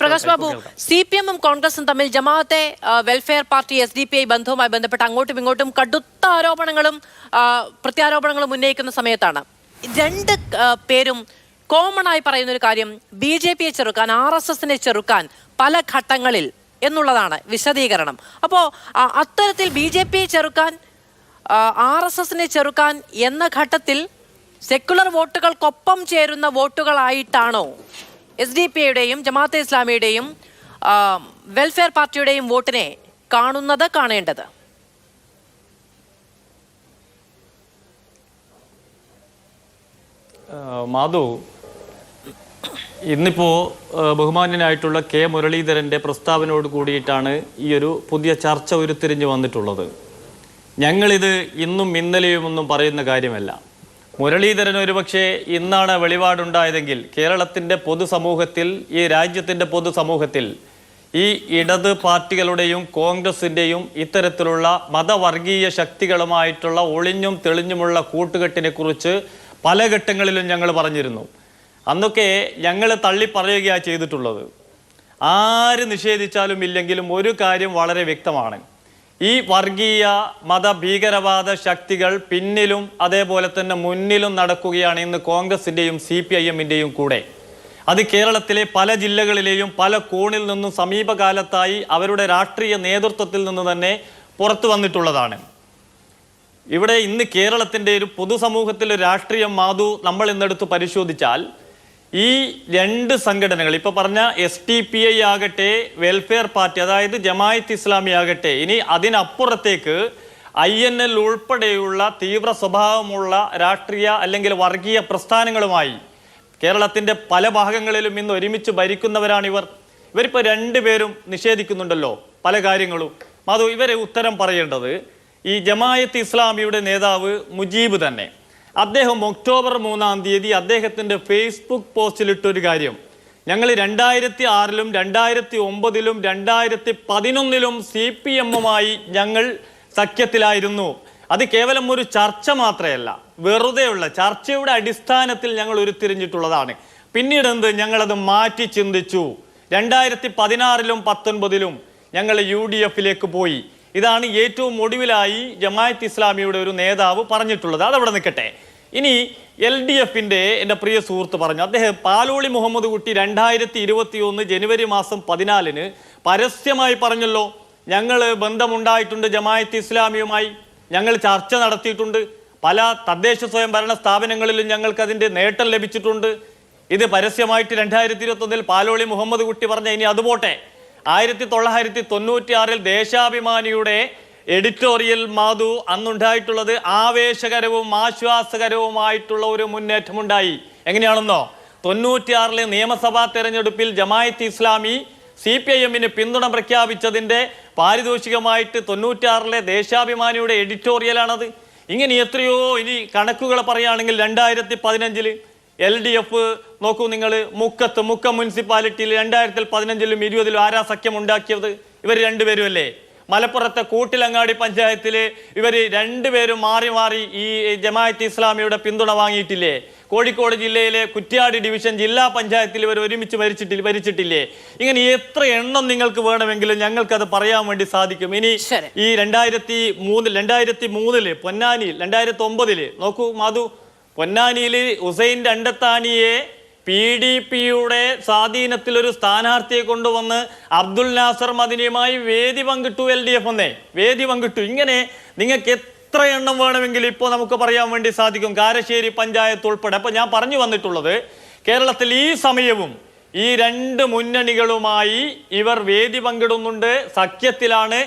പ്രകാശ് ബാബു, CPM-ഉം കോൺഗ്രസും തമ്മിൽ Jamaat-e welfare party SDPI ബന്ധവുമായി ബന്ധപ്പെട്ട് അങ്ങോട്ടും ഇങ്ങോട്ടും കടുത്ത ആരോപണങ്ങളും പ്രത്യാരോപണങ്ങളും ഉന്നയിക്കുന്ന സമയത്താണ് രണ്ട് പേരും കോമൺ ആയി പറയുന്ന ഒരു കാര്യം BJP-യെ ചെറുക്കാൻ, RSS-നെ ചെറുക്കാൻ പല ഘട്ടങ്ങളിൽ എന്നുള്ളതാണ് വിശദീകരണം. അപ്പോൾ അത്തരത്തിൽ BJP-യെ ചെറുക്കാൻ, RSS-നെ ചെറുക്കാൻ എന്ന ഘട്ടത്തിൽ സെക്കുലർ വോട്ടുകൾക്കൊപ്പം ചേരുന്ന വോട്ടുകളായിട്ടാണോ SDPI-യുടെയും ജമാഅത്തെ ഇസ്ലാമിയുടെയും വെൽഫെയർ പാർട്ടിയുടെയും വോട്ടിനെ കാണേണ്ടത്? മാധു, ഇന്നിപ്പോൾ ബഹുമാന്യനായിട്ടുള്ള K. മുരളീധരൻ്റെ പ്രസ്താവനയോട് കൂടിയിട്ടാണ് ഈ ഒരു പുതിയ ചർച്ച ഉരുത്തിരിഞ്ഞു വന്നിട്ടുള്ളത്. ഞങ്ങളിത് ഇന്നും ഇന്നലെയുമൊന്നും പറയുന്ന കാര്യമല്ല. മുരളീധരൻ ഒരുപക്ഷെ ഇന്നാണ് വെളിപാടുണ്ടായതെങ്കിൽ കേരളത്തിൻ്റെ പൊതുസമൂഹത്തിൽ, ഈ രാജ്യത്തിൻ്റെ പൊതുസമൂഹത്തിൽ ഈ ഇടത് പാർട്ടികളുടെയും കോൺഗ്രസിൻ്റെയും ഇത്തരത്തിലുള്ള മതവർഗീയ ശക്തികളുമായിട്ടുള്ള ഒളിഞ്ഞും തെളിഞ്ഞുമുള്ള കൂട്ടുകെട്ടിനെ കുറിച്ച് പല ഘട്ടങ്ങളിലും ഞങ്ങൾ പറഞ്ഞിരുന്നു. അന്നൊക്കെ ഞങ്ങൾ തള്ളി പറയുകയാണ് ചെയ്തിട്ടുള്ളത്. ആര് നിഷേധിച്ചാലും ഇല്ലെങ്കിലും ഒരു കാര്യം വളരെ വ്യക്തമാണ്. ഈ വർഗീയ മത ഭീകരവാദ ശക്തികൾ പിന്നിലും അതേപോലെ തന്നെ മുന്നിലും നടക്കുകയാണ് ഇന്ന് കോൺഗ്രസിൻ്റെയും CPIM-ൻ്റെയും കൂടെ. അത് കേരളത്തിലെ പല ജില്ലകളിലെയും പല കോണിൽ നിന്നും സമീപകാലത്തായി അവരുടെ രാഷ്ട്രീയ നേതൃത്വത്തിൽ നിന്ന് തന്നെ പുറത്തു വന്നിട്ടുള്ളതാണ്. ഇവിടെ ഇന്ന് കേരളത്തിൻ്റെ ഒരു പൊതുസമൂഹത്തിലെ രാഷ്ട്രീയം, മാധു, നമ്മൾ ഇന്നെടുത്ത് പരിശോധിച്ചാൽ ഈ രണ്ട് സംഘടനകൾ, ഇപ്പോൾ പറഞ്ഞ SDPI ആകട്ടെ, വെൽഫെയർ പാർട്ടി അതായത് ജമാഅത്ത് ഇസ്ലാമി ആകട്ടെ, ഇനി അതിനപ്പുറത്തേക്ക് INL ഉൾപ്പെടെയുള്ള തീവ്ര സ്വഭാവമുള്ള രാഷ്ട്രീയ അല്ലെങ്കിൽ വർഗീയ പ്രസ്ഥാനങ്ങളുമായി കേരളത്തിൻ്റെ പല ഭാഗങ്ങളിലും ഇന്ന് ഒരുമിച്ച് ഭരിക്കുന്നവരാണിവർ. ഇവരിപ്പോൾ രണ്ടുപേരും നിഷേധിക്കുന്നുണ്ടല്ലോ പല കാര്യങ്ങളും. മാധു, ഇവരെ ഉത്തരം പറയേണ്ടത് ഈ ജമാഅത്ത് ഇസ്ലാമിയുടെ നേതാവ് മുജീബ് തന്നെ. അദ്ദേഹം ഒക്ടോബർ 3-ാം തീയതി അദ്ദേഹത്തിൻ്റെ ഫേസ്ബുക്ക് പോസ്റ്റിലിട്ടൊരു കാര്യം, ഞങ്ങൾ 2006-ലും 2009-ലും 2011-ലും CPM-മായി ഞങ്ങൾ സഖ്യത്തിലായിരുന്നു. അത് കേവലം ഒരു ചർച്ച മാത്രമല്ല, വെറുതെയുള്ള ചർച്ചയുടെ അടിസ്ഥാനത്തിൽ ഞങ്ങൾ ഉരുത്തിരിഞ്ഞിട്ടുള്ളതാണ്. പിന്നീട് ഞങ്ങളത് മാറ്റി ചിന്തിച്ചു. 2016-ലും 2019-ലും ഞങ്ങൾ UDF-ലേക്ക് പോയി. ഇതാണ് ഏറ്റവും ഒടുവിലായി ജമാഅത്ത് ഇസ്ലാമിയുടെ ഒരു നേതാവ് പറഞ്ഞിട്ടുള്ളത്. അതവിടെ നിൽക്കട്ടെ. ഇനി LDF-ൻ്റെ എൻ്റെ പ്രിയ സുഹൃത്ത് പറഞ്ഞു, അദ്ദേഹം പാലോളി മുഹമ്മദ് കുട്ടി 2021 ജനുവരി മാസം 14-ന് പരസ്യമായി പറഞ്ഞല്ലോ, ഞങ്ങൾ ബന്ധമുണ്ടായിട്ടുണ്ട് ജമാഅത്ത് ഇസ്ലാമിയുമായി, ഞങ്ങൾ ചർച്ച നടത്തിയിട്ടുണ്ട്, പല തദ്ദേശ സ്വയംഭരണ സ്ഥാപനങ്ങളിലും ഞങ്ങൾക്ക് അതിൻ്റെ നേട്ടം ലഭിച്ചിട്ടുണ്ട്. ഇത് പരസ്യമായിട്ട് 2021-ൽ പാലോളി മുഹമ്മദ് കുട്ടി പറഞ്ഞ. ഇനി അതുപോട്ടെ, 1996-ൽ ദേശാഭിമാനിയുടെ എഡിറ്റോറിയൽ, മാധു, അന്നുണ്ടായിട്ടുള്ളത് ആവേശകരവും ആശ്വാസകരവുമായിട്ടുള്ള ഒരു മുന്നേറ്റമുണ്ടായി. എങ്ങനെയാണെന്നോ, 96-ലെ നിയമസഭാ തെരഞ്ഞെടുപ്പിൽ ജമാഅത്ത് ഇസ്ലാമി CPIM-ന് പിന്തുണ പ്രഖ്യാപിച്ചതിൻ്റെ പാരിതോഷികമായിട്ട് 96-ലെ ദേശാഭിമാനിയുടെ എഡിറ്റോറിയലാണത്. ഇങ്ങനെ എത്രയോ, ഇനി കണക്കുകൾ പറയുകയാണെങ്കിൽ 2015-ൽ LDF നോക്കൂ നിങ്ങൾ, മുക്കം മുനിസിപ്പാലിറ്റിയിൽ 2015-ലും 20-ലും ആരാ സഖ്യം ഉണ്ടാക്കിയത്? ഇവർ രണ്ടുപേരും അല്ലേ? മലപ്പുറത്തെ കൂട്ടിലങ്ങാടി പഞ്ചായത്തിൽ ഇവർ രണ്ടുപേരും മാറി മാറി ഈ ജമാഅത്ത് ഇസ്ലാമിയുടെ പിന്തുണ വാങ്ങിയിട്ടില്ലേ? കോഴിക്കോട് ജില്ലയിലെ കുറ്റ്യാടി ഡിവിഷൻ ജില്ലാ പഞ്ചായത്തിൽ ഇവർ ഒരുമിച്ച് ഭരിച്ചിട്ടില്ലേ? ഇങ്ങനെ എത്ര എണ്ണം നിങ്ങൾക്ക് വേണമെങ്കിലും ഞങ്ങൾക്കത് പറയാൻ വേണ്ടി സാധിക്കും. ഇനി ഈ 2003-ല് പൊന്നാനിയിൽ, 2009-ല് നോക്കൂ മാധു, പൊന്നാനിയിൽ ഹുസൈൻ രണ്ടത്താണിയെ PDP-യുടെ സ്വാധീനത്തിലൊരു സ്ഥാനാർത്ഥിയെ കൊണ്ടുവന്ന് അബ്ദുൽ നാസർ മദിനിയുമായി വേദി പങ്കിട്ടു. LDF വേദി പങ്കിട്ടു. ഇങ്ങനെ നിങ്ങൾക്ക് എത്ര എണ്ണം വേണമെങ്കിലും ഇപ്പോൾ നമുക്ക് പറയാൻ വേണ്ടി സാധിക്കും, കാരശ്ശേരി പഞ്ചായത്ത് ഉൾപ്പെടെ. അപ്പോൾ ഞാൻ പറഞ്ഞു വന്നിട്ടുള്ളത്, കേരളത്തിൽ ഈ സമയവും ഈ രണ്ട് മുന്നണികളുമായി ഇവർ വേദി പങ്കിടുന്നുണ്ട്, സഖ്യത്തിലാണ്,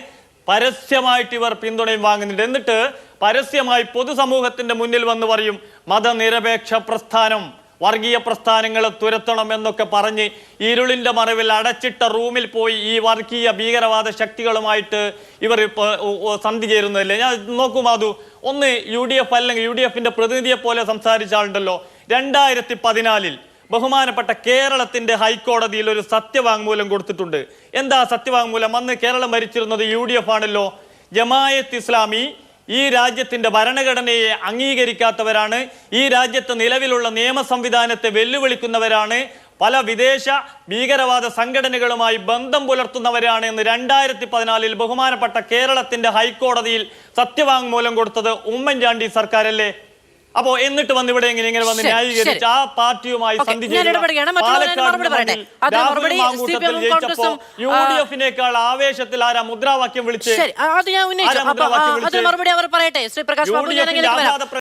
പരസ്യമായിട്ട് ഇവർ പിന്തുണയും വാങ്ങുന്നുണ്ട്. എന്നിട്ട് പരസ്യമായി പൊതുസമൂഹത്തിൻ്റെ മുന്നിൽ വന്ന് പറയും, മതനിരപേക്ഷ പ്രസ്ഥാനം, വർഗീയ പ്രസ്ഥാനങ്ങളെ തുരത്തണം എന്നൊക്കെ പറഞ്ഞ് ഇരുളിൻ്റെ മറവിൽ അടച്ചിട്ട റൂമിൽ പോയി ഈ വർഗീയ ഭീകരവാദ ശക്തികളുമായിട്ട് ഇവർ സന്ധി ചേരുന്നതല്ലേ? ഞാൻ നോക്കും മാധു, ഒന്ന് UDF അല്ലെങ്കിൽ UDF-ൻ്റെ പ്രതിനിധിയെ പോലെ സംസാരിച്ച ആളുണ്ടല്ലോ, 2014-ൽ ബഹുമാനപ്പെട്ട കേരളത്തിൻ്റെ ഹൈക്കോടതിയിൽ ഒരു സത്യവാങ്മൂലം കൊടുത്തിട്ടുണ്ട്. എന്താ സത്യവാങ്മൂലം? അന്ന് കേരളം ഭരിച്ചിരുന്നത് UDF ആണല്ലോ. ജമാഅത്ത് ഇസ്ലാമി ഈ രാജ്യത്തിന്റെ ഭരണഘടനയെ അംഗീകരിക്കാത്തവരാണ്, ഈ രാജ്യത്ത് നിലവിലുള്ള നിയമ സംവിധാനത്തെ വെല്ലുവിളിക്കുന്നവരാണ്, പല വിദേശ ഭീകരവാദ സംഘടനകളുമായി ബന്ധം പുലർത്തുന്നവരാണ് എന്ന് 2014 ബഹുമാനപ്പെട്ട കേരളത്തിന്റെ ഹൈക്കോടതിയിൽ സത്യവാങ്മൂലം കൊടുത്തത് ഉമ്മൻചാണ്ടി സർക്കാരല്ലേ? അപ്പോ എന്നിട്ട് വന്ന് ഇവിടെ ഇങ്ങനെ വന്ന് ന്യായീകരിച്ച് ആ പാർട്ടിയുമായി UDF-നേക്കാൾ ആവേശത്തിൽ ആരാ മുദ്രാവാക്യം വിളിച്ച് മറുപടി അവർ പറയട്ടെ. ശ്രീ പ്രകാശ് ബാബു, ഞാൻ